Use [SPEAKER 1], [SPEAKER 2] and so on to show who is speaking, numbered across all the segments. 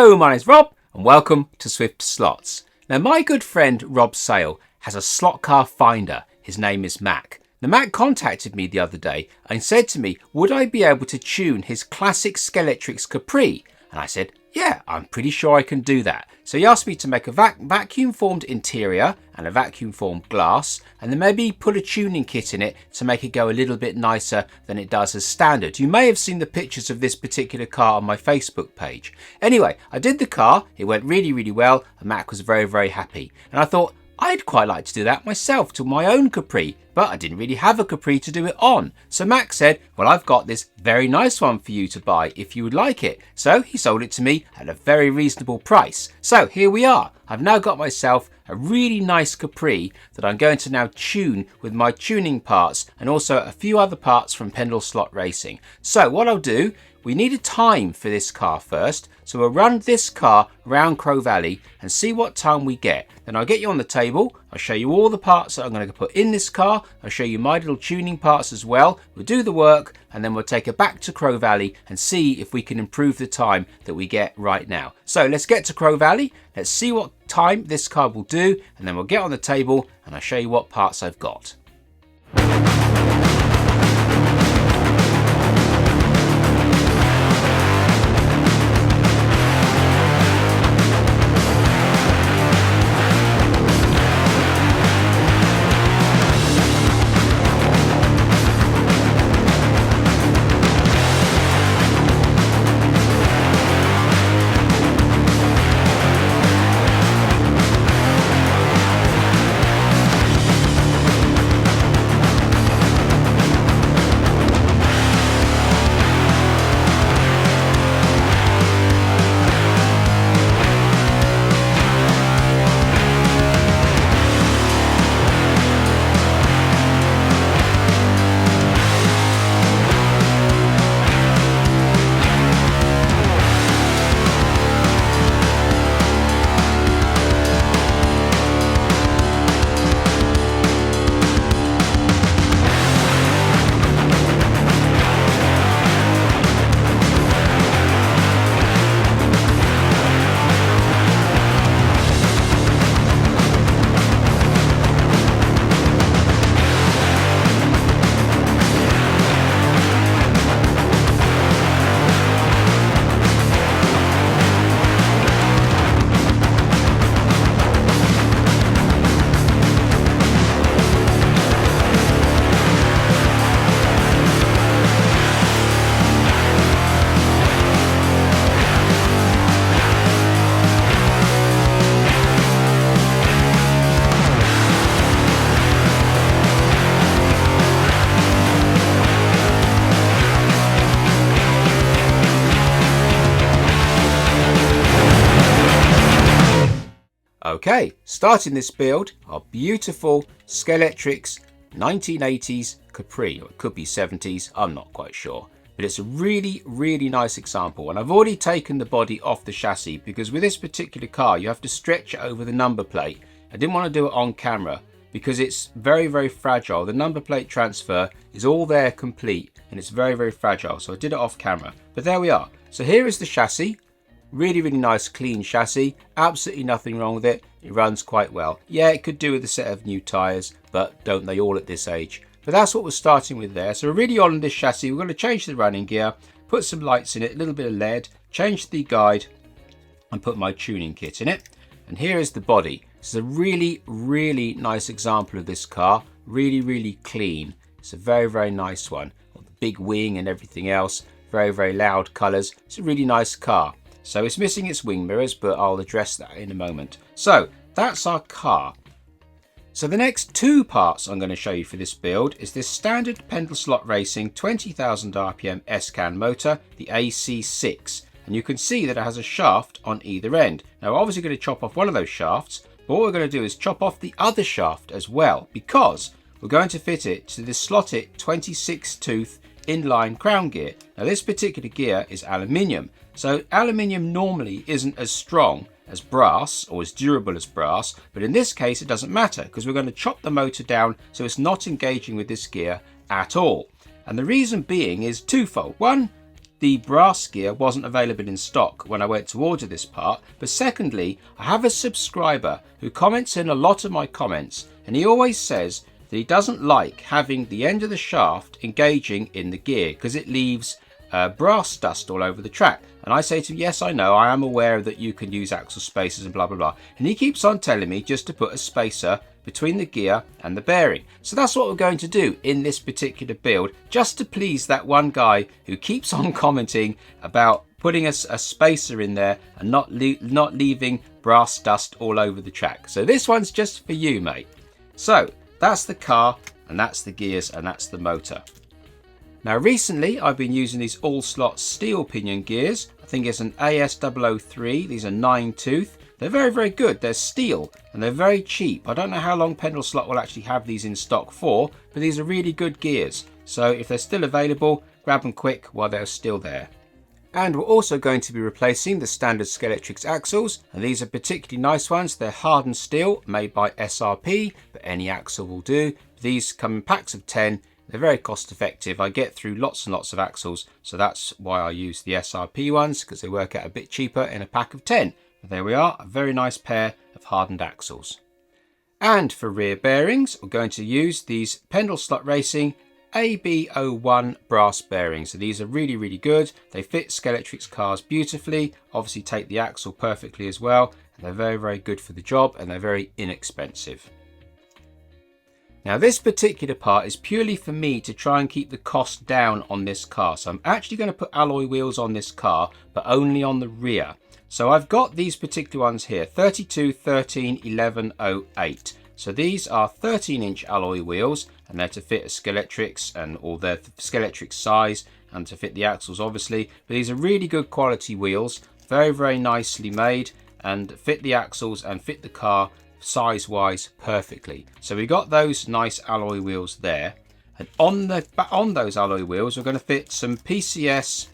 [SPEAKER 1] Hello, my name's Rob and welcome to SwiftSlots. Now my good friend Rob Sale has a slot car finder. His name is Mac. Now Mac contacted me the other day and said to me, would I be able to tune his classic Scalextric Capri? And I said, yeah, I'm pretty sure I can do that. So he asked me to make a vacuum formed interior and a vacuum formed glass, and then maybe put a tuning kit in it to make it go a little bit nicer than it does as standard. You may have seen the pictures of this particular car on my Facebook page. Anyway, I did the car, it went really well, and Mac was very happy. And I thought, I'd quite like to do that myself to my own Capri, but I didn't really have a Capri to do it on. So Mac said, well, I've got this very nice one for you to buy if you would like it. So he sold it to me at a very reasonable price. So here we are. I've now got myself a really nice Capri that I'm going to now tune with my tuning parts and also a few other parts from Pendel Slot Racing. So what I'll do, we need a time for this car first. So we'll run this car around Crow Valley and see what time we get. Then I'll get you on the table. I'll show you all the parts that I'm going to put in this car. I'll show you my little tuning parts as well. We'll do the work and then we'll take it back to Crow Valley and see if we can improve the time that we get right now. So let's get to Crow Valley. Let's see what time this car will do and then we'll get on the table and I'll show you what parts I've got. Okay, starting this build, our beautiful Scalextric 1980s Capri, or it could be 70s, I'm not quite sure. But it's a really nice example. And I've already taken the body off the chassis because with this particular car, you have to stretch it over the number plate. I didn't want to do it on camera because it's very fragile. The number plate transfer is all there complete and it's very fragile. So I did it off camera, but there we are. So here is the chassis. Really nice clean chassis, absolutely nothing wrong with it. It runs quite well. Yeah, it could do with a set of new tyres, but don't they all at this age? But that's what we're starting with there. So we're really on this chassis. We're going to change the running gear, put some lights in it, a little bit of LED, change the guide and put my tuning kit in it. And here is the body. This is a really nice example of this car. Really clean. It's a very nice one. Got the big wing and everything else. Very loud colours. It's a really nice car. So it's missing its wing mirrors, but I'll address that in a moment. So that's our car. So the next two parts I'm going to show you for this build is this standard Pendel Slot Racing 20,000 RPM S-Can motor, the AC6. And you can see that it has a shaft on either end. Now we're obviously going to chop off one of those shafts, but what we're going to do is chop off the other shaft as well, because we're going to fit it to this Slot-It 26 tooth inline crown gear. Now this particular gear is aluminium. So aluminium normally isn't as strong as brass or as durable as brass, but in this case it doesn't matter because we're going to chop the motor down so it's not engaging with this gear at all. And the reason being is twofold. One, the brass gear wasn't available in stock when I went to order this part, but secondly, I have a subscriber who comments in a lot of my comments, and he always says that he doesn't like having the end of the shaft engaging in the gear because it leaves brass dust all over the track. And I say to him, yes, I know, I am aware that you can use axle spacers and blah blah blah, and he keeps on telling me just to put a spacer between the gear and the bearing. So that's what we're going to do in this particular build, just to please that one guy who keeps on commenting about putting a spacer in there and not leaving brass dust all over the track. So this one's just for you, mate. So that's the car, and that's the gears, and that's the motor. Now recently I've been using these SwiftSlots steel pinion gears. I think it's an AS003. These are 9-tooth. They're very, very good. They're steel and they're very cheap. I don't know how long Pendel Slot will actually have these in stock for, but these are really good gears. So if they're still available, grab them quick while they're still there. And we're also going to be replacing the standard Scalextric axles, and these are particularly nice ones. They're hardened steel made by SRP, but any axle will do. These come in packs of 10. They're very cost effective. I get through lots and lots of axles, so that's why I use the SRP ones, because they work out a bit cheaper in a pack of 10. There we are, a very nice pair of hardened axles. And for rear bearings, we're going to use these Pendel Slot Racing AB01 brass bearings. So these are really, really good. They fit Scalextric cars beautifully, obviously take the axle perfectly as well. And they're very, very good for the job, and they're very inexpensive. Now this particular part is purely for me to try and keep the cost down on this car. So I'm actually going to put alloy wheels on this car, but only on the rear. So I've got these particular ones here, 32, 13, 11, 08. So these are 13-inch alloy wheels, and they're to fit a Scalextric and all their Scalextric size, and to fit the axles obviously. But these are really good quality wheels, very, very nicely made, and fit the axles and fit the car size-wise perfectly. So we got those nice alloy wheels there, and on those alloy wheels we're going to fit some PCS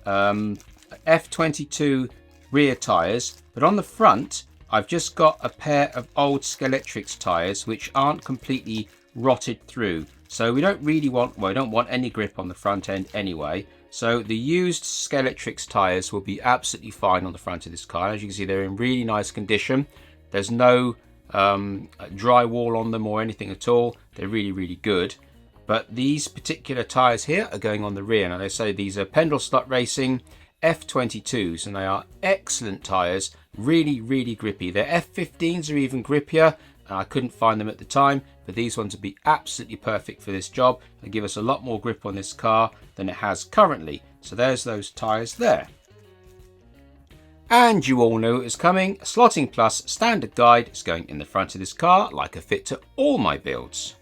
[SPEAKER 1] F22 rear tyres, but on the front I've just got a pair of old Scalextric tyres which aren't completely rotted through, so we don't really want, well, I don't want any grip on the front end anyway, so the used Scalextric tyres will be absolutely fine on the front of this car. As you can see, they're in really nice condition. There's no drywall on them or anything at all. They're really, really good. But these particular tyres here are going on the rear. Now they say these are Pendel Slot Racing F22s, and they are excellent tyres, really, really grippy. Their F15s are even grippier, and I couldn't find them at the time, but these ones would be absolutely perfect for this job. They give us a lot more grip on this car than it has currently. So there's those tyres there. And you all know it was coming. Slotting Plus standard guide is going in the front of this car, like a fit to all my builds.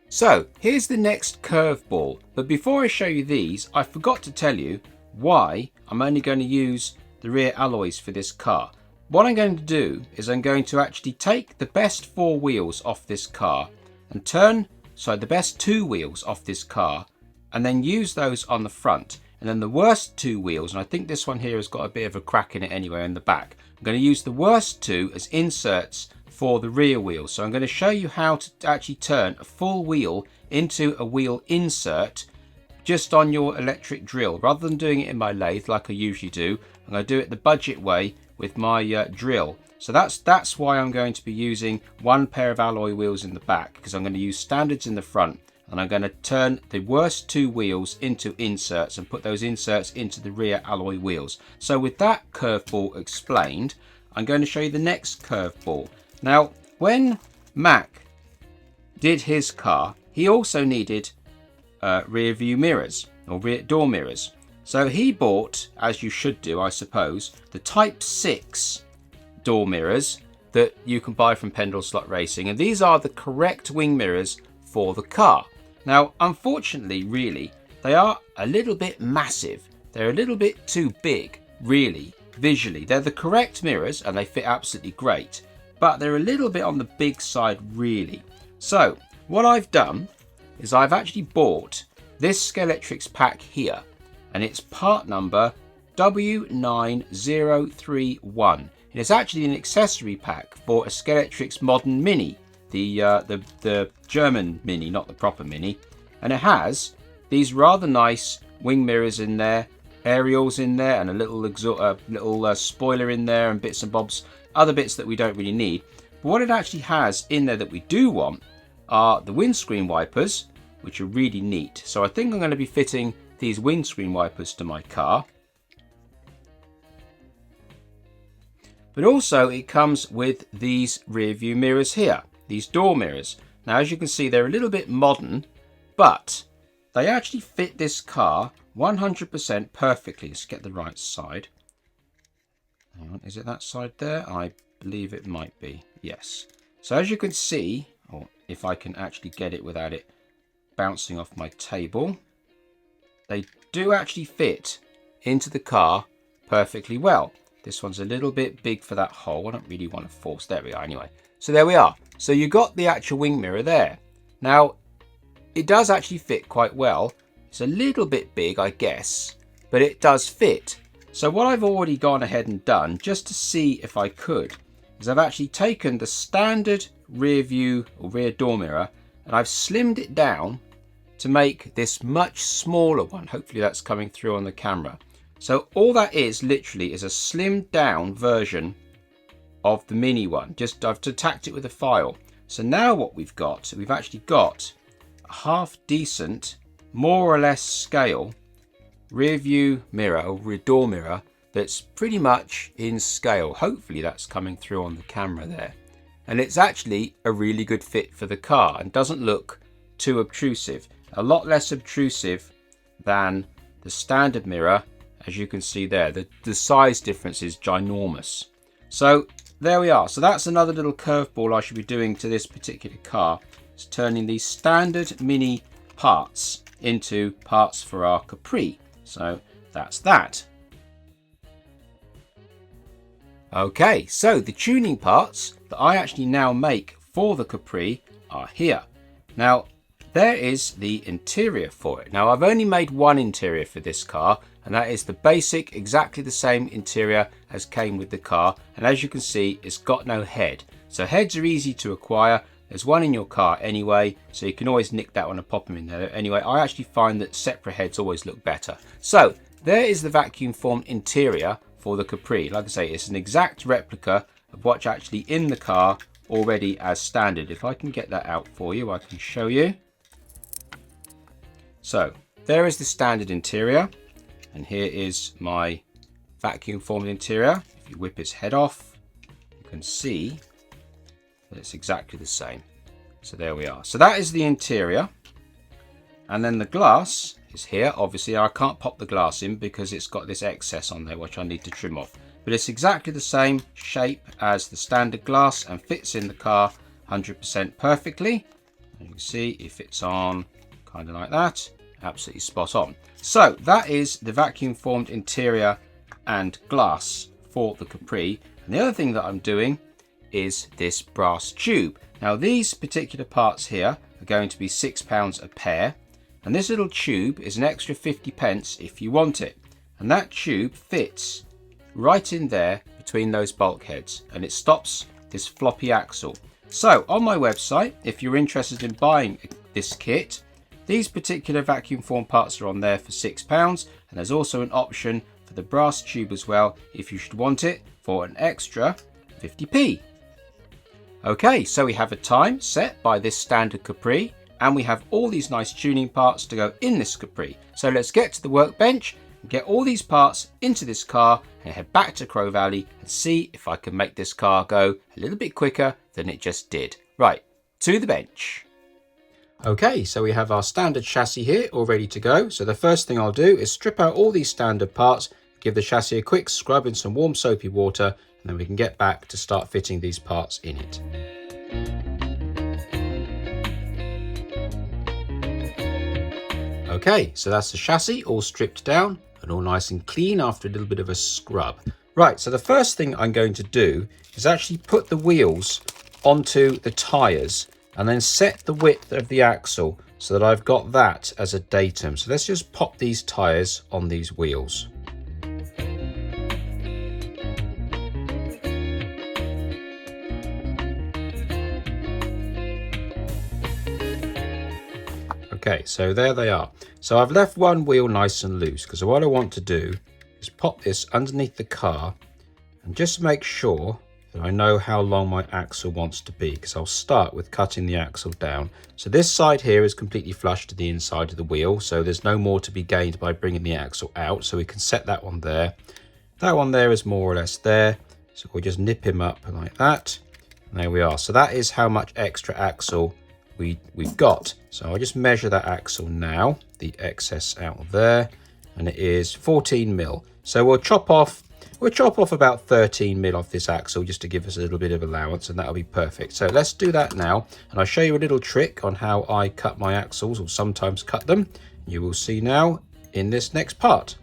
[SPEAKER 1] So here's the next curveball, but before I show you these, I forgot to tell you why I'm only going to use the rear alloys for this car. What I'm going to do is I'm going to actually take the best 4 wheels off this car and the best 2 wheels off this car, and then use those on the front. And then the worst 2 wheels, and I think this one here has got a bit of a crack in it anyway in the back, I'm going to use the worst 2 as inserts for the rear wheels. So I'm going to show you how to actually turn a full wheel into a wheel insert just on your electric drill. Rather than doing it in my lathe like I usually do, I'm going to do it the budget way with my drill. So that's why I'm going to be using 1 pair of alloy wheels in the back, because I'm going to use standards in the front, and I'm going to turn the worst 2 wheels into inserts and put those inserts into the rear alloy wheels. So with that curveball explained, I'm going to show you the next curveball. Now, when Mac did his car, he also needed rear view mirrors, or rear door mirrors. So he bought, as you should do I suppose, the Type 6 door mirrors that you can buy from Pendel Slot Racing, and these are the correct wing mirrors for the car. Now unfortunately, really, they are a little bit massive. They're a little bit too big, really, visually. They're the correct mirrors and they fit absolutely great, but they're a little bit on the big side, really. So what I've done is I've actually bought this Scalextric pack here, and it's part number W9031. And it's actually an accessory pack for a Scalextric Modern Mini, the German Mini, not the proper Mini, and it has these rather nice wing mirrors in there, aerials in there, and a little spoiler in there, and bits and bobs, other bits that we don't really need. But what it actually has in there that we do want are the windscreen wipers, which are really neat. So I think I'm going to be fitting these windscreen wipers to my car. But also it comes with these rear view mirrors here, these door mirrors. Now, as you can see, they're a little bit modern, but they actually fit this car 100% perfectly. Let's get the right side. Hang on, is it that side there? I believe it might be. Yes. So as you can see, or if I can actually get it without it bouncing off my table, they do actually fit into the car perfectly well. This one's a little bit big for that hole. I don't really want to force. There we are anyway. So there we are. So you got the actual wing mirror there. Now, it does actually fit quite well. It's a little bit big, I guess, but it does fit. So what I've already gone ahead and done, just to see if I could, is I've actually taken the standard rear view or rear door mirror and I've slimmed it down to make this much smaller one. Hopefully that's coming through on the camera. So all that is literally is a slimmed down version of the mini one. Just I've attacked it with a file. So now what we've actually got a half decent, more or less scale rear view mirror or rear door mirror that's pretty much in scale. Hopefully that's coming through on the camera there. And it's actually a really good fit for the car and doesn't look too obtrusive. A lot less obtrusive than the standard mirror. As you can see there, the size difference is ginormous. So there we are. So that's another little curveball I should be doing to this particular car. It's turning these standard mini parts into parts for our Capri. So that's that. Okay, so the tuning parts that I actually now make for the Capri are here. Now, there is the interior for it. Now, I've only made one interior for this car, and that is the basic, exactly the same interior as came with the car. And as you can see, it's got no head. So heads are easy to acquire. There's one in your car anyway, so you can always nick that one and pop them in there. Anyway, I actually find that separate heads always look better. So there is the vacuum formed interior for the Capri. Like I say, it's an exact replica of what's actually in the car already as standard. If I can get that out for you, I can show you. So there is the standard interior, and here is my vacuum formed interior. If you whip its head off, you can see that it's exactly the same. So there we are. So that is the interior, and then the glass is here. Obviously I can't pop the glass in because it's got this excess on there which I need to trim off, but it's exactly the same shape as the standard glass and fits in the car 100% perfectly. And you can see it fits on kind of like that, absolutely spot on. So that is the vacuum formed interior and glass for the Capri. And the other thing that I'm doing is this brass tube. Now these particular parts here are going to be £6 a pair, and this little tube is an extra 50p if you want it, and that tube fits right in there between those bulkheads and it stops this floppy axle. So on my website, if you're interested in buying this kit, these particular vacuum formed parts are on there for £6, and there's also an option for the brass tube as well if you should want it for an extra 50p. Okay, so we have a time set by this standard Capri, and we have all these nice tuning parts to go in this Capri. So let's get to the workbench and get all these parts into this car and head back to Crow Valley and see if I can make this car go a little bit quicker than it just did. Right, to the bench. Okay, so we have our standard chassis here all ready to go. So the first thing I'll do is strip out all these standard parts, give the chassis a quick scrub in some warm soapy water, and then we can get back to start fitting these parts in it. Okay, so that's the chassis all stripped down and all nice and clean after a little bit of a scrub. Right, so the first thing I'm going to do is actually put the wheels onto the tyres and then set the width of the axle so that I've got that as a datum. So let's just pop these tyres on these wheels. Okay, so there they are. So I've left one wheel nice and loose because what I want to do is pop this underneath the car and just make sure that I know how long my axle wants to be, because I'll start with cutting the axle down. So this side here is completely flush to the inside of the wheel, so there's no more to be gained by bringing the axle out, so we can set that one there. That one there is more or less there, so we'll just nip him up like that, and there we are. So that is how much extra axle we've got. So I'll just measure that axle now, the excess out of there, and it is 14 mil. So we'll chop off about 13 mil off this axle just to give us a little bit of allowance, and that'll be perfect. So let's do that now, and I'll show you a little trick on how I cut my axles, or sometimes cut them. You will see now in this next part.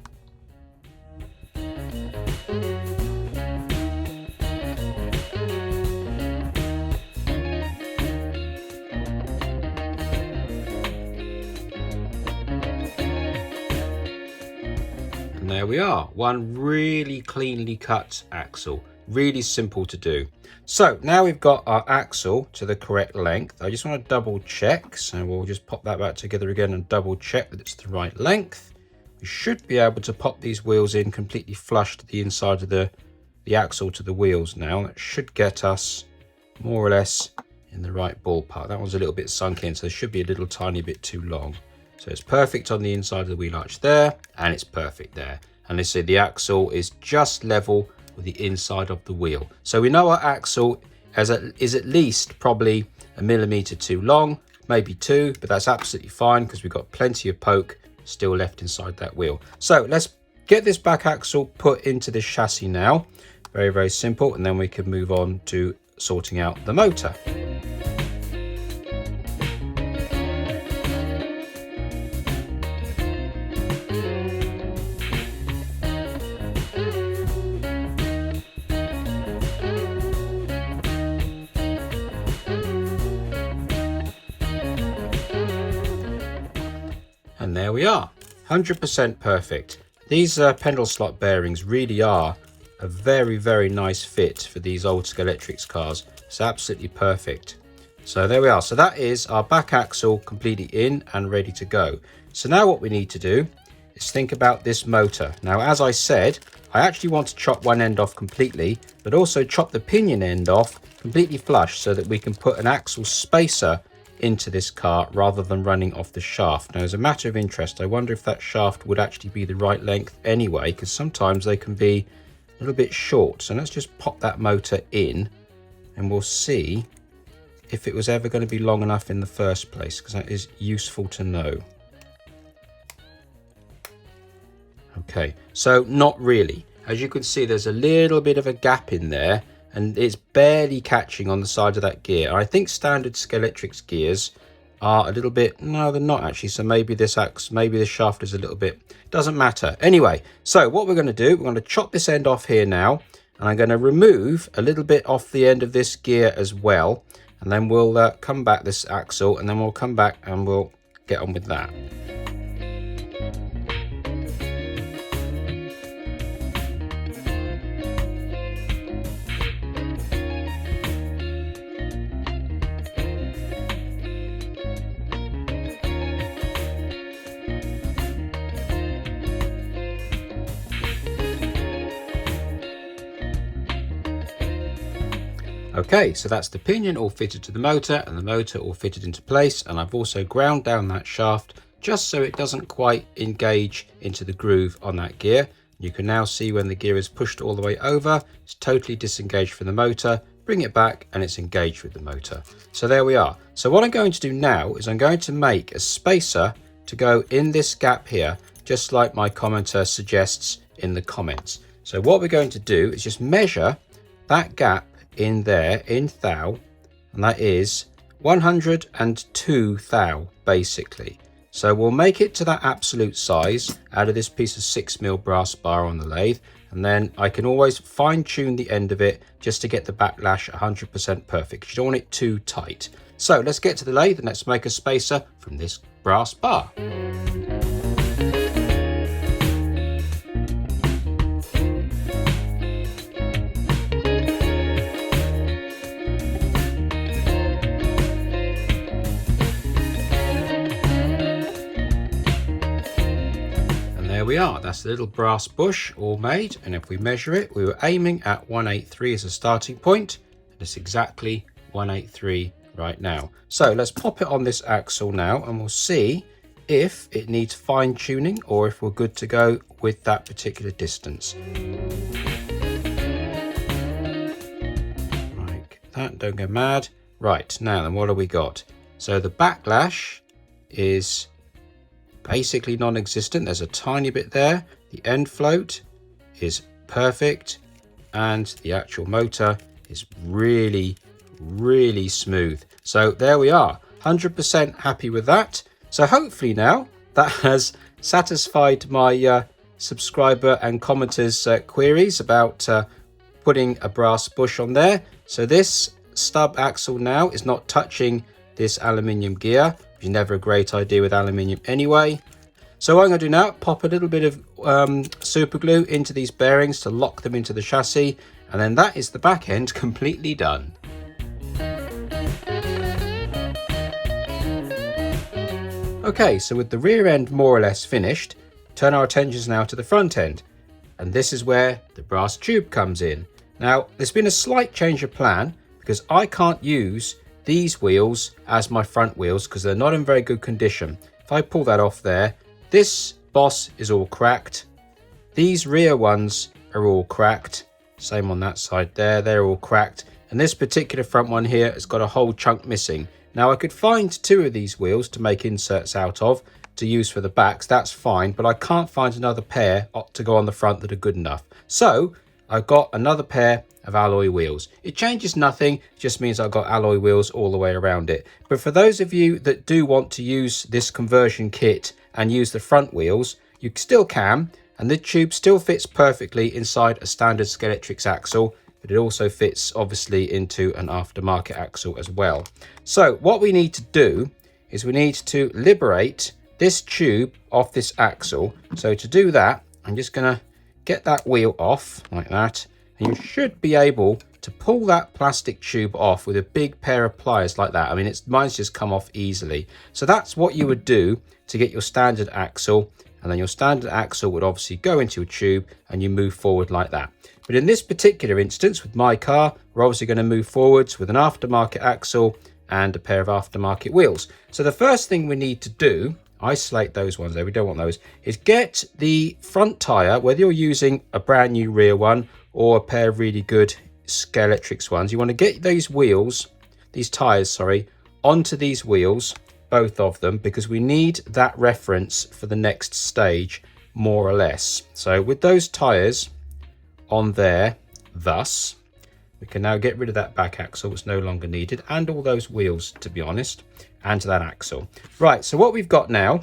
[SPEAKER 1] And there we are, one really cleanly cut axle, really simple to do. So now we've got our axle to the correct length. I just want to double check, so we'll just pop that back together again and double check that it's the right length. We should be able to pop these wheels in completely flush to the inside of the axle to the wheels now. That should get us more or less in the right ballpark. That one's a little bit sunk in, so it should be a little tiny bit too long. So it's perfect on the inside of the wheel arch there, and it's perfect there. And let's say the axle is just level with the inside of the wheel. So we know our axle is at least probably a millimetre too long, maybe 2, but that's absolutely fine because we've got plenty of poke still left inside that wheel. So let's get this back axle put into this chassis now. Very, very simple. And then we can move on to sorting out the motor. And there we are, 100% perfect. These Pendel slot bearings really are a very, very nice fit for these old Scalextric cars. It's absolutely perfect. So there we are. So that is our back axle completely in and ready to go. So now what we need to do is think about this motor. Now, as I said, I actually want to chop one end off completely, but also chop the pinion end off completely flush so that we can put an axle spacer into this car rather than running off the shaft. Now, as a matter of interest, I wonder if that shaft would actually be the right length anyway, because sometimes they can be a little bit short. So let's just pop that motor in and we'll see if it was ever going to be long enough in the first place, because that is useful to know. Okay, so not really. As you can see, there's a little bit of a gap in there, and it's barely catching on the side of that gear. I think standard Scalextric gears are a little bit, no, they're not actually. So maybe this shaft is a little bit, doesn't matter. Anyway, so what we're going to do, we're going to chop this end off here now, and I'm going to remove a little bit off the end of this gear as well. And then we'll come back this axle, and then we'll come back and we'll get on with that. Okay, so that's the pinion all fitted to the motor and the motor all fitted into place, and I've also ground down that shaft just so it doesn't quite engage into the groove on that gear. You can now see when the gear is pushed all the way over, it's totally disengaged from the motor. Bring it back and it's engaged with the motor. So there we are. So what I'm going to do now is I'm going to make a spacer to go in this gap here, just like my commenter suggests in the comments. So what we're going to do is just measure that gap in there in thou, and that is 102 thou basically. So we'll make it to that absolute size out of this piece of 6mm brass bar on the lathe, and then I can always fine tune the end of it just to get the backlash 100% perfect. You don't want it too tight. So let's get to the lathe and let's make a spacer from this brass bar. we are. That's the little brass bush all made. And if we measure it, we were aiming at 183 as a starting point. And it's exactly 183 right now. So let's pop it on this axle now and we'll see if it needs fine tuning or if we're good to go with that particular distance. Like that, don't go mad. Right, now then, what have we got? So the backlash is basically non-existent. There's a tiny bit there. The end float is perfect and the actual motor is really smooth. So there we are, 100% happy with that. So hopefully now that has satisfied my subscriber and commenters queries about putting a brass bush on there. So this stub axle now is not touching this aluminium gear, which is never a great idea with aluminium anyway. So what I'm going to do now, pop a little bit of super glue into these bearings to lock them into the chassis, and then that is the back end completely done. Okay, so with the rear end more or less finished, turn our attentions now to the front end, and this is where the brass tube comes in. Now there's been a slight change of plan because I can't use these wheels as my front wheels because they're not in very good condition. If I pull that off there, this boss is all cracked. These rear ones are all cracked. Same on that side there, they're all cracked. And this particular front one here has got a whole chunk missing. Now I could find 2 of these wheels to make inserts out of to use for the backs, that's fine, but I can't find another pair to go on the front that are good enough. So I've got another pair of alloy wheels. It changes nothing, just means I've got alloy wheels all the way around it. But for those of you that do want to use this conversion kit and use the front wheels, you still can, and the tube still fits perfectly inside a standard Scalextric axle, but it also fits obviously into an aftermarket axle as well. So what we need to do is we need to liberate this tube off this axle. So to do that, I'm just going to get that wheel off like that, and you should be able to pull that plastic tube off with a big pair of pliers like that. I mean, mine's just come off easily. So that's what you would do to get your standard axle, and then your standard axle would obviously go into a tube and you move forward like that. But in this particular instance with my car, we're obviously going to move forwards with an aftermarket axle and a pair of aftermarket wheels. So the first thing we need to do, isolate those ones there, we don't want those, is get the front tyre, whether you're using a brand new rear one or a pair of really good Scalextric ones, you want to get these wheels, these tyres, sorry, onto these wheels, both of them, because we need that reference for the next stage, more or less. So with those tyres on there, thus, we can now get rid of that back axle, it's no longer needed, and all those wheels, to be honest, and that axle. Right, so what we've got now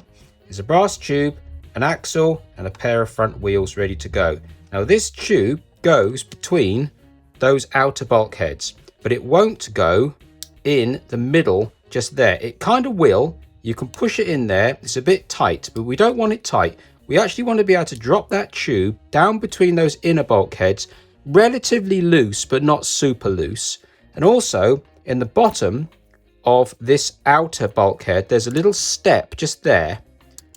[SPEAKER 1] is a brass tube, an axle, and a pair of front wheels ready to go. Now this tube goes between those outer bulkheads, but it won't go in the middle just there. It kind of will. You can push it in there. It's a bit tight, but we don't want it tight. We actually want to be able to drop that tube down between those inner bulkheads, relatively loose, but not super loose. And also in the bottom of this outer bulkhead, there's a little step just there.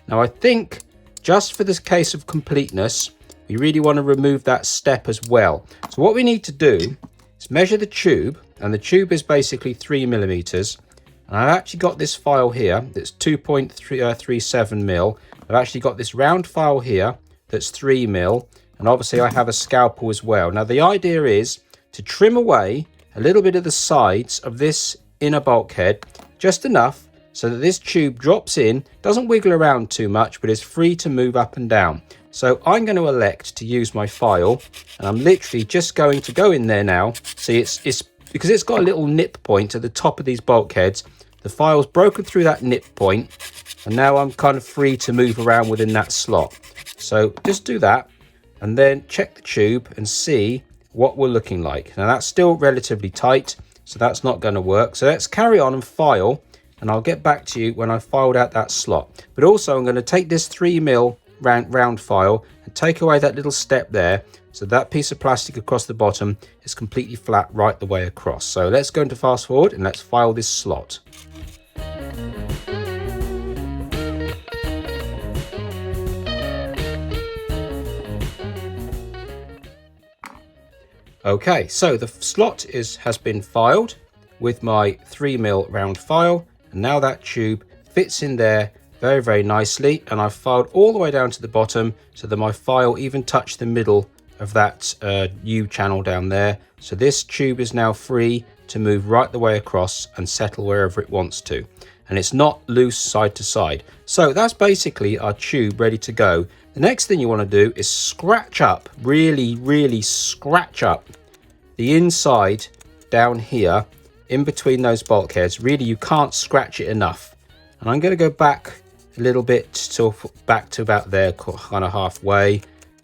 [SPEAKER 1] Now I think just for this case of completeness, we really want to remove that step as well. So what we need to do is measure the tube, and the tube is basically 3mm. And I've actually got this file here that's 2.37 mil. I've actually got this round file here that's 3 mil, and obviously I have a scalpel as well. Now the idea is to trim away a little bit of the sides of this inner bulkhead, just enough so that this tube drops in, doesn't wiggle around too much, but is free to move up and down. So I'm going to elect to use my file, and I'm literally just going to go in there now. See, it's because it's got a little nip point at the top of these bulkheads. The file's broken through that nip point, and now I'm kind of free to move around within that slot. So just do that, and then check the tube and see what we're looking like. Now that's still relatively tight, so that's not going to work. So let's carry on and file, and I'll get back to you when I filed out that slot. But also I'm going to take this 3 mil round file and take away that little step there, so that piece of plastic across the bottom is completely flat right the way across. So let's go into fast forward and let's file this slot. Okay, so the slot has been filed with my 3mm round file, and now that tube fits in there very, very nicely, and I've filed all the way down to the bottom so that my file even touched the middle of that U channel down there. So this tube is now free to move right the way across and settle wherever it wants to, and it's not loose side to side. So that's basically our tube ready to go. The next thing you want to do is scratch up, really scratch up the inside down here in between those bulkheads. Really, you can't scratch it enough. And I'm going to go back a little bit till back to about there, kind of halfway.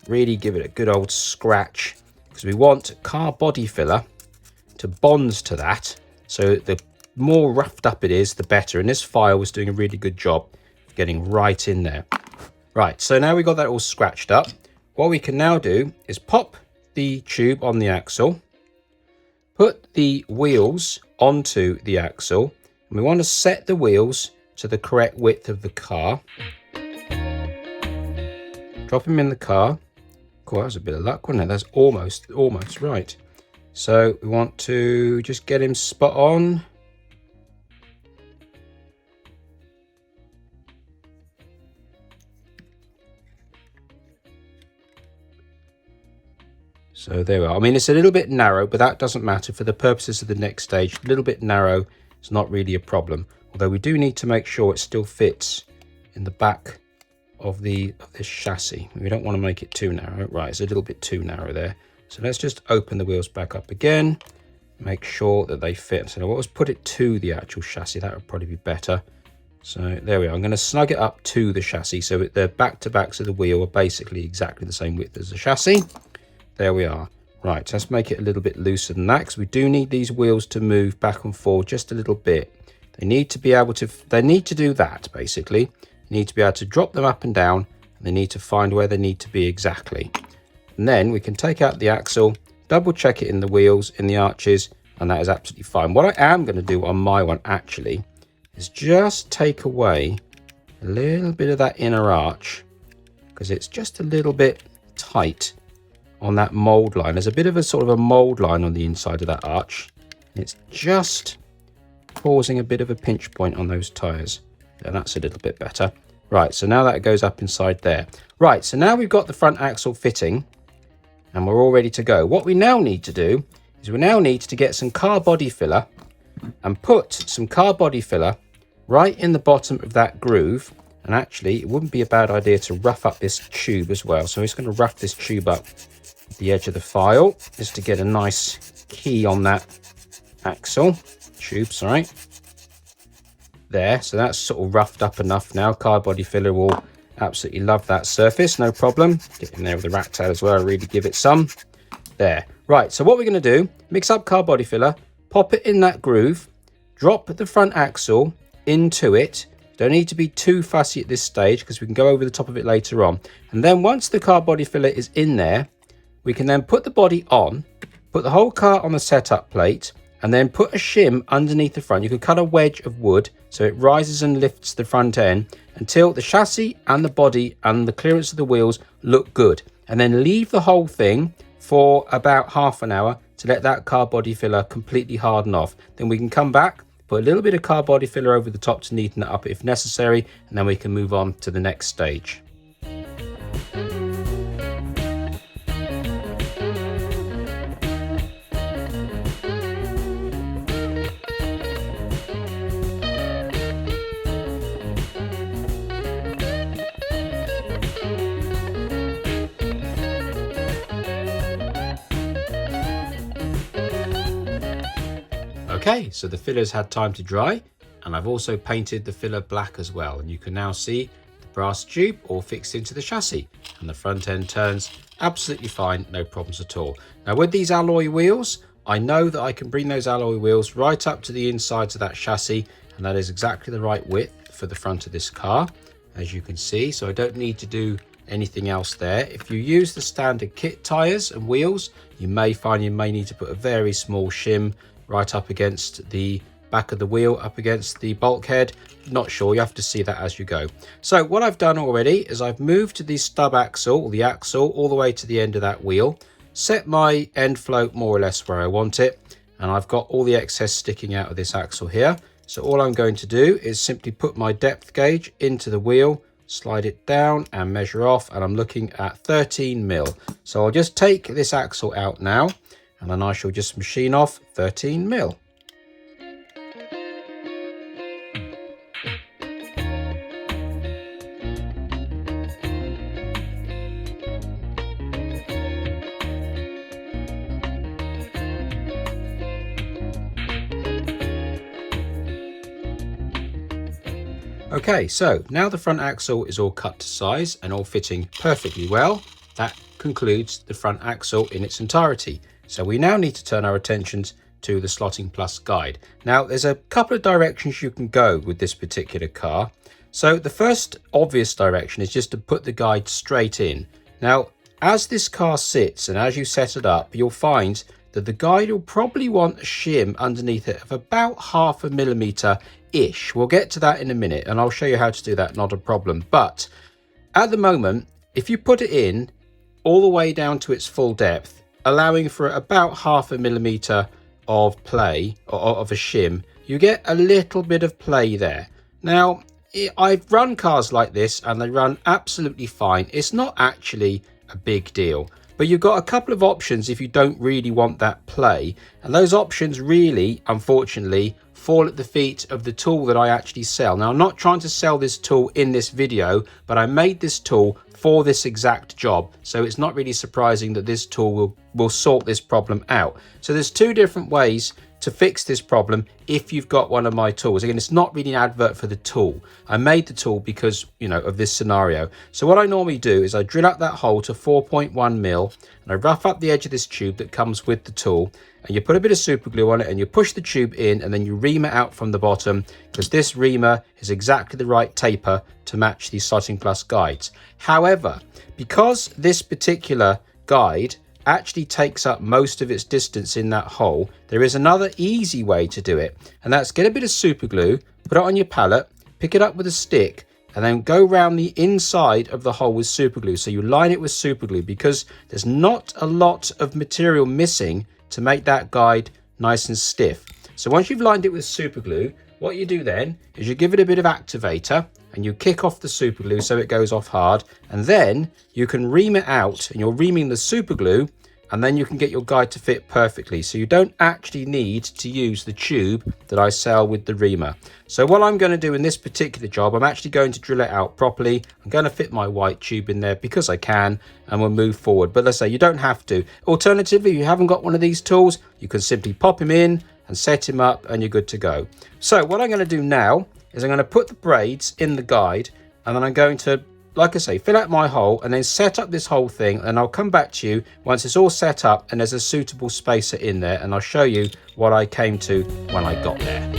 [SPEAKER 1] Really give it a good old scratch, because we want car body filler to bond to that. So the more roughed up it is, the better. And this file was doing a really good job of getting right in there. Right, so now we've got that all scratched up. What we can now do is pop the tube on the axle, put the wheels onto the axle, and we want to set the wheels to the correct width of the car. Drop them in the car. Cool, that was a bit of luck, wasn't it? That's almost right. So we want to just get him spot on. So there we are. I mean, it's a little bit narrow, but that doesn't matter for the purposes of the next stage. A little bit narrow, it's not really a problem. Although we do need to make sure it still fits in the back of this chassis. We don't want to make it too narrow. Right, it's a little bit too narrow there. So let's just open the wheels back up again. Make sure that they fit. So let's put it to the actual chassis. That would probably be better. So there we are. I'm going to snug it up to the chassis so that the back-to-backs of the wheel are basically exactly the same width as the chassis. There we are. Right, let's make it a little bit looser than that, because we do need these wheels to move back and forth just a little bit. They need to be able to, they need to do that basically. You need to be able to drop them up and down, and they need to find where they need to be exactly. And then we can take out the axle, double check it in the wheels, in the arches, and that is absolutely fine. What I am going to do on my one actually is just take away a little bit of that inner arch, because it's just a little bit tight on that mold line. There's a bit of a sort of a mold line on the inside of that arch. It's just causing a bit of a pinch point on those tires. And that's a little bit better. Right, so now that goes up inside there. Right, so now we've got the front axle fitting and we're all ready to go. What we now need to do is we now need to get some car body filler and put some car body filler right in the bottom of that groove. And actually, it wouldn't be a bad idea to rough up this tube as well. So I'm just going to rough this tube up at the edge of the file just to get a nice key on that axle tube, sorry. There, so that's sort of roughed up enough now. Car body filler will absolutely love that surface, no problem. Get in there with the rat tail as well, really give it some. There. Right, so what we're going to do, mix up car body filler, pop it in that groove, drop the front axle into it. Don't need to be too fussy at this stage because we can go over the top of it later on. And then once the car body filler is in there, we can then put the body on, put the whole car on the setup plate, and then put a shim underneath the front. You can cut a wedge of wood so it rises and lifts the front end until the chassis and the body and the clearance of the wheels look good. And then leave the whole thing for about half an hour to let that car body filler completely harden off. Then we can come back, put a little bit of car body filler over the top to neaten it up if necessary, and then we can move on to the next stage. Okay, so the filler's had time to dry, and I've also painted the filler black as well, and you can now see the brass tube all fixed into the chassis, and the front end turns absolutely fine, no problems at all. Now with these alloy wheels, I know that I can bring those alloy wheels right up to the insides of that chassis, and that is exactly the right width for the front of this car, as you can see, so I don't need to do anything else there. If you use the standard kit tyres and wheels, you may find you may need to put a very small shim right up against the back of the wheel, up against the bulkhead. Not sure, you have to see that as you go. So what I've done already is I've moved the stub axle, or the axle, all the way to the end of that wheel. set my end float more or less where I want it, and I've got all the excess sticking out of this axle here. So all I'm going to do is simply put my depth gauge into the wheel, slide it down and measure off, and I'm looking at 13 mil. So I'll just take this axle out now, and then I shall just machine off 13 mil. Okay, so now the front axle is all cut to size and all fitting perfectly well. That concludes the front axle in its entirety. So we now need to turn our attentions to the Slotting Plus guide. Now there's a couple of directions you can go with this particular car. So the first obvious direction is just to put the guide straight in. Now as this car sits and as you set it up, you'll find that the guide will probably want a shim underneath it of about 0.5 millimeter ish. We'll get to that in a minute and I'll show you how to do that, not a problem. But at the moment, if you put it in all the way down to its full depth, allowing for about 0.5 millimeter of play or of a shim, you get a little bit of play there. Now I've run cars like this and they run absolutely fine. It's not actually a big deal, but you've got a couple of options if you don't really want that play, and those options really, unfortunately, fall at the feet of the tool that I actually sell. Now I'm not trying to sell this tool in this video, but I made this tool for this exact job, so it's not really surprising that this tool will sort this problem out. So there's two different ways to fix this problem if you've got one of my tools. Again, it's not really an advert for the tool. I made the tool because, you know, of this scenario. So what I normally do is I drill out that hole to 4.1 mil and I rough up the edge of this tube that comes with the tool, and you put a bit of super glue on it and you push the tube in, and then you ream it out from the bottom, because this reamer is exactly the right taper to match these Slotting Plus guides. However, because this particular guide actually takes up most of its distance in that hole, there is another easy way to do it, and that's get a bit of super glue, put it on your pallet, pick it up with a stick, and then go round the inside of the hole with super glue. So you line it with super glue, because there's not a lot of material missing to make that guide nice and stiff. So once you've lined it with super glue, what you do then is you give it a bit of activator and you kick off the super glue so it goes off hard, and then you can ream it out, and you're reaming the super glue, and then you can get your guide to fit perfectly. So you don't actually need to use the tube that I sell with the reamer. So what I'm going to do in this particular job, I'm actually going to drill it out properly. I'm going to fit my white tube in there because I can, and we'll move forward. But let's say you don't have to. Alternatively, if you haven't got one of these tools, you can simply pop him in and set him up and you're good to go. So what I'm going to do now is I'm going to put the braids in the guide, and then I'm going to, like I say, fill out my hole and then set up this whole thing, and I'll come back to you once it's all set up and there's a suitable spacer in there, and I'll show you what I came to when I got there.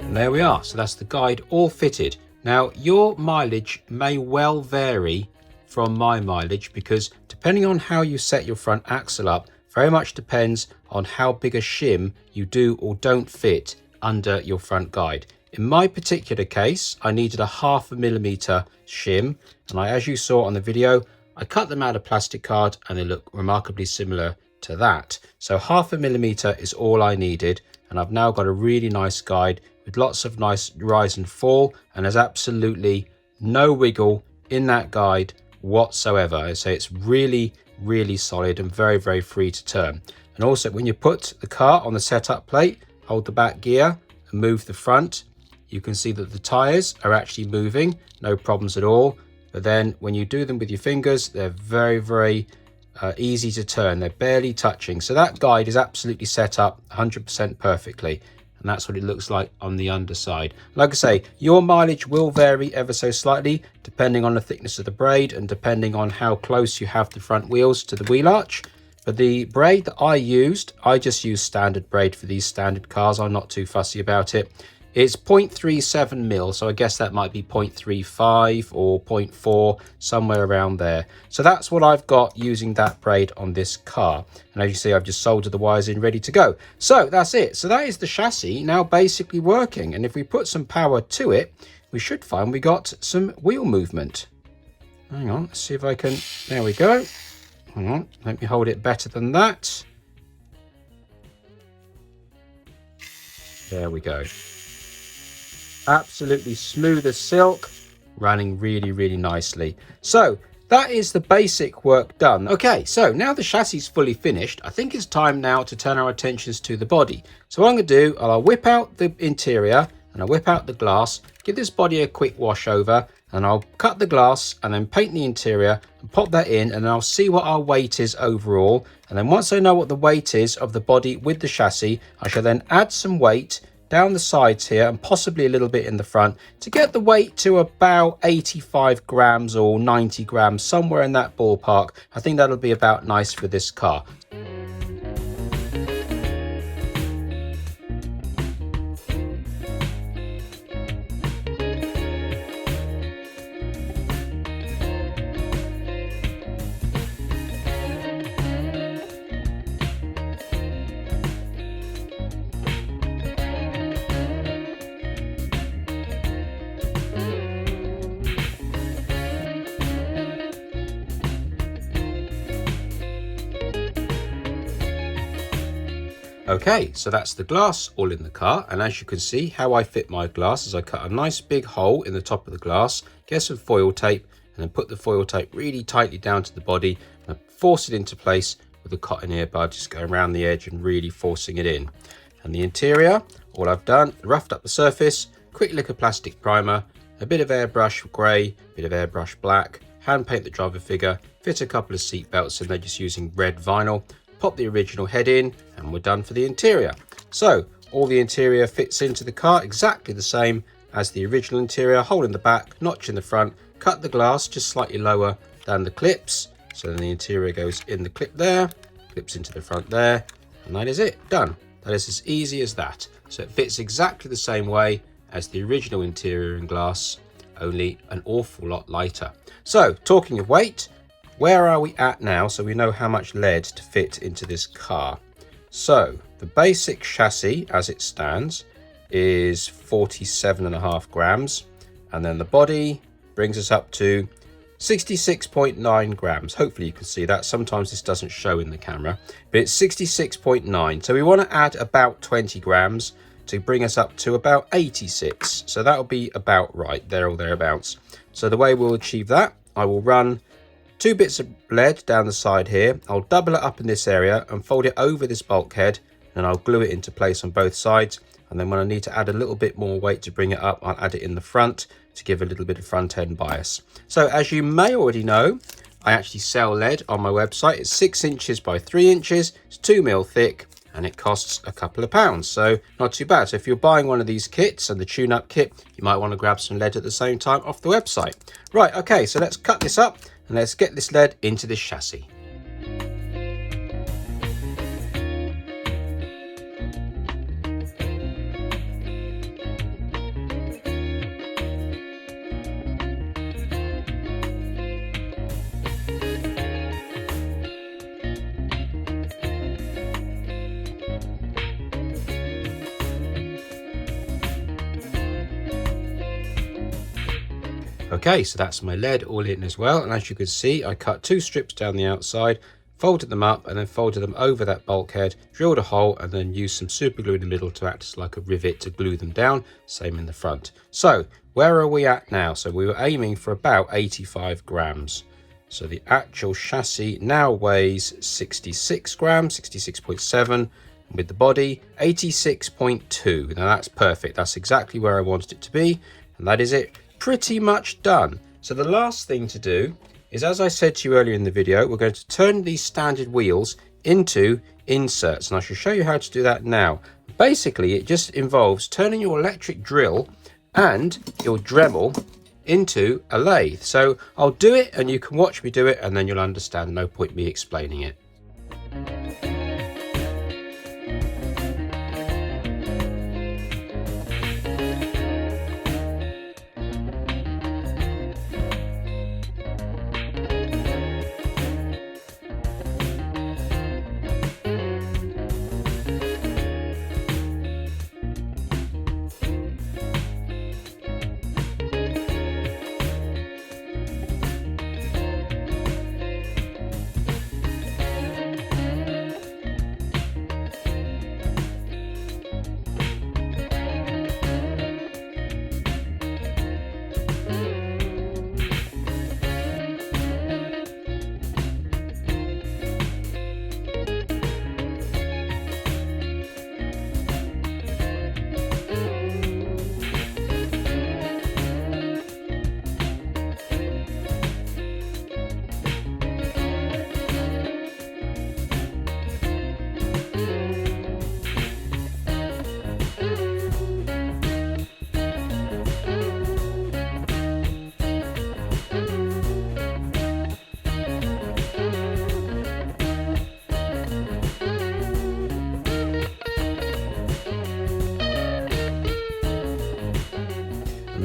[SPEAKER 1] And there we are. So that's the guide all fitted. Now your mileage may well vary from my mileage, because depending on how you set your front axle up very much depends on how big a shim you do or don't fit under your front guide. In my particular case, I needed a 0.5 millimeter shim, and as you saw on the video, I cut them out of plastic card and they look remarkably similar to that. So 0.5 millimeter is all I needed, and I've now got a really nice guide with lots of nice rise and fall, and there's absolutely no wiggle in that guide whatsoever. I say it's really solid and very free to turn. And also, when you put the car on the setup plate, hold the back gear and move the front, you can see that the tires are actually moving, no problems at all. But then when you do them with your fingers, they're very easy to turn. They're barely touching. So that guide is absolutely set up 100% perfectly. And that's what it looks like on the underside. Like I say, your mileage will vary ever so slightly depending on the thickness of the braid and depending on how close you have the front wheels to the wheel arch. But the braid that I just used standard braid for these standard cars. I'm not too fussy about it. It's 0.37 mil, so I guess that might be 0.35 or 0.4, somewhere around there. So that's what I've got using that braid on this car. And as you see, I've just soldered the wires in, ready to go. So that's it. So that is the chassis now basically working. And if we put some power to it, we should find we got some wheel movement. Hang on, let's see if I can, there we go. Hang on, let me hold it better than that. There we go. Absolutely smooth as silk, running really, really nicely. So that is the basic work done. Okay, so now the chassis is fully finished, I think it's time now to turn our attentions to the body. So what I'm going to do, I'll whip out the interior and I'll whip out the glass, give this body a quick wash over, and I'll cut the glass and then paint the interior and pop that in, and I'll see what our weight is overall. And then once I know what the weight is of the body with the chassis, I shall then add some weight down the sides here and possibly a little bit in the front to get the weight to about 85 grams or 90 grams, somewhere in that ballpark. I think that'll be about nice for this car. Okay, so that's the glass all in the car, and as you can see how I fit my glass is I cut a nice big hole in the top of the glass, get some foil tape, and then put the foil tape really tightly down to the body and force it into place with a cotton earbud, just going around the edge and really forcing it in. And the interior, all I've done, roughed up the surface, quick lick of plastic primer, a bit of airbrush grey, a bit of airbrush black, hand paint the driver figure, fit a couple of seat belts in there just using red vinyl, pop the original head in, and we're done for the interior. So all the interior fits into the car exactly the same as the original interior, hole in the back, notch in the front, cut the glass just slightly lower than the clips, so then the interior goes in the clip there, clips into the front there, and that is it, done. That is as easy as that. So it fits exactly the same way as the original interior in glass, only an awful lot lighter. So talking of weight, where are we at now so we know how much lead to fit into this car? So the basic chassis as it stands is 47.5 grams, and then the body brings us up to 66.9 grams. Hopefully you can see that. Sometimes this doesn't show in the camera, but it's 66.9. So we want to add about 20 grams to bring us up to about 86. So that'll be about right there or thereabouts. So the way we'll achieve that, I will run 2 bits of lead down the side here. I'll double it up in this area and fold it over this bulkhead, and I'll glue it into place on both sides. And then when I need to add a little bit more weight to bring it up, I'll add it in the front to give a little bit of front end bias. So as you may already know, I actually sell lead on my website. It's 6 inches by 3 inches, it's 2 mil thick, and it costs a couple of pounds, so not too bad. So if you're buying one of these kits and the tune-up kit, you might want to grab some lead at the same time off the website. Right, okay, so let's cut this up and let's get this lead into this chassis. Okay, so that's my lead all in as well, and as you can see, I cut 2 strips down the outside, folded them up, and then folded them over that bulkhead, drilled a hole, and then used some super glue in the middle to act as like a rivet to glue them down. Same in the front. So where are we at now? So we were aiming for about 85 grams. So the actual chassis now weighs 66 grams, 66.7, with the body 86.2. Now that's perfect. That's exactly where I wanted it to be, and that is it. Pretty much done. So the last thing to do is, as I said to you earlier in the video, we're going to turn these standard wheels into inserts, and I shall show you how to do that now. Basically, it just involves turning your electric drill and your Dremel into a lathe. So I'll do it and you can watch me do it, and then you'll understand. No point me explaining it.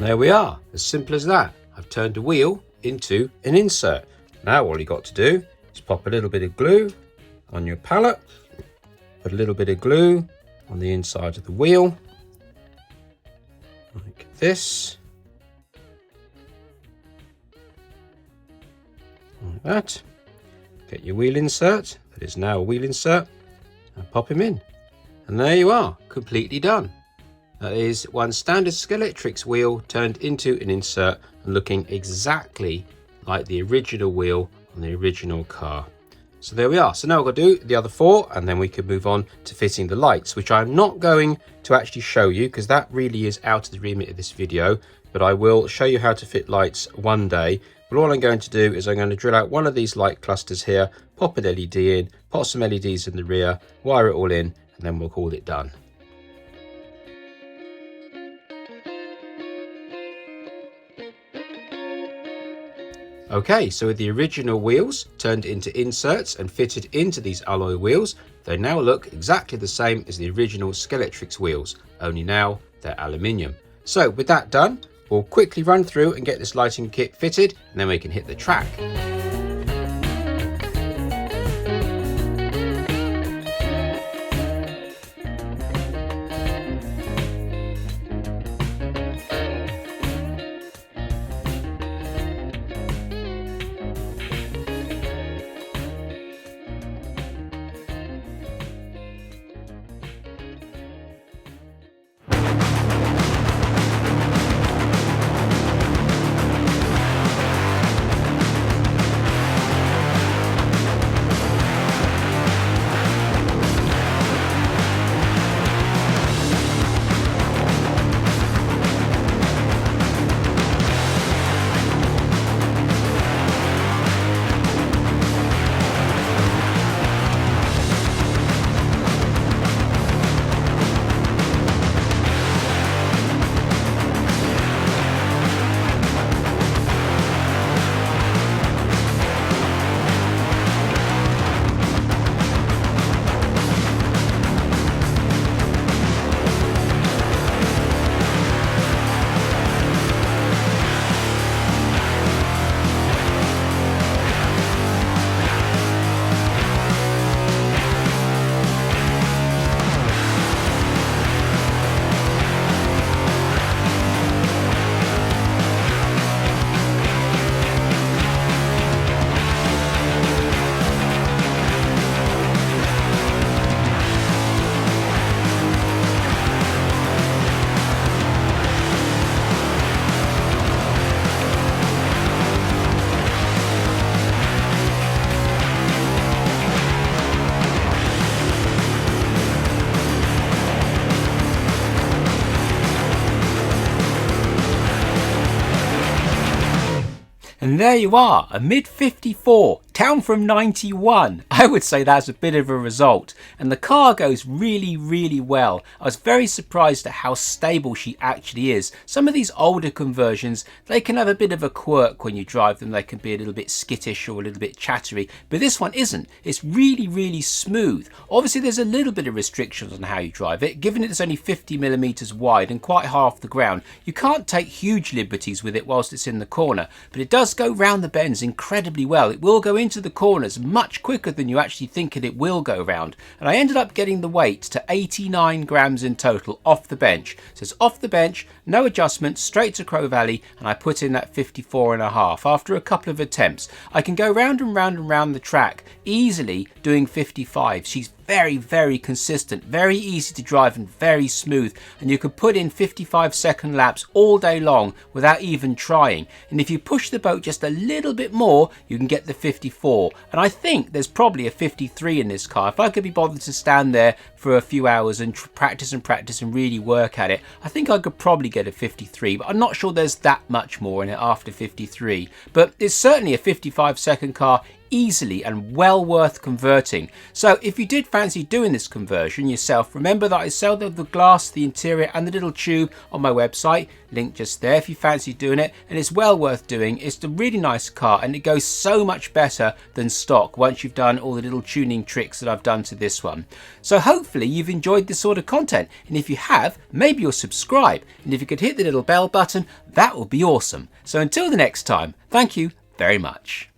[SPEAKER 1] And there we are, as simple as that. I've turned a wheel into an insert. Now all you got to do is pop a little bit of glue on your pallet, put a little bit of glue on the inside of the wheel, like this, like that. Get your wheel insert, that is now a wheel insert, and pop him in. And there you are, completely done. That is one standard Scalextric wheel turned into an insert and looking exactly like the original wheel on the original car. So there we are. So now we've got to do the other four, and then we can move on to fitting the lights, which I'm not going to actually show you because that really is out of the remit of this video, but I will show you how to fit lights one day. But all I'm going to do is I'm going to drill out one of these light clusters here, pop an LED in, pop some LEDs in the rear, wire it all in, and then we'll call it done. Okay, so with the original wheels turned into inserts and fitted into these alloy wheels, they now look exactly the same as the original Scalextric wheels, only now they're aluminium. So with that done, we'll quickly run through and get this lighting kit fitted, and then we can hit the track. And there you are, a mid-54, down from 91. I would say that's a bit of a result. And the car goes really, really well. I was very surprised at how stable she actually is. Some of these older conversions, they can have a bit of a quirk when you drive them. They can be a little bit skittish or a little bit chattery. But this one isn't. It's really, really smooth. Obviously, there's a little bit of restrictions on how you drive it. Given it's only 50mm wide and quite half the ground, you can't take huge liberties with it whilst it's in the corner. But it does go round the bends incredibly well. It will go into the corners much quicker than you actually think it will go round. And I ended up getting the weight to 89 grams in total off the bench. So it's off the bench, no adjustment, straight to Crow Valley, and I put in that 54.5 after a couple of attempts. I can go round and round and round the track easily doing 55. She's very, very consistent, very easy to drive and very smooth, and you could put in 55-second laps all day long without even trying. And if you push the boat just a little bit more, you can get the 54. And I think there's probably a 53 in this car. If I could be bothered to stand there for a few hours and practice and really work at it, I think I could probably get a 53, but I'm not sure there's that much more in it after 53. But it's certainly a 55-second car, easily and well worth converting. So if you did fancy doing this conversion yourself, remember that I sell the glass, the interior and the little tube on my website, link just there if you fancy doing it, and it's well worth doing. It's a really nice car and it goes so much better than stock once you've done all the little tuning tricks that I've done to this one. So hopefully you've enjoyed this sort of content, and if you have, maybe you'll subscribe, and if you could hit the little bell button, that would be awesome. So until the next time, thank you very much.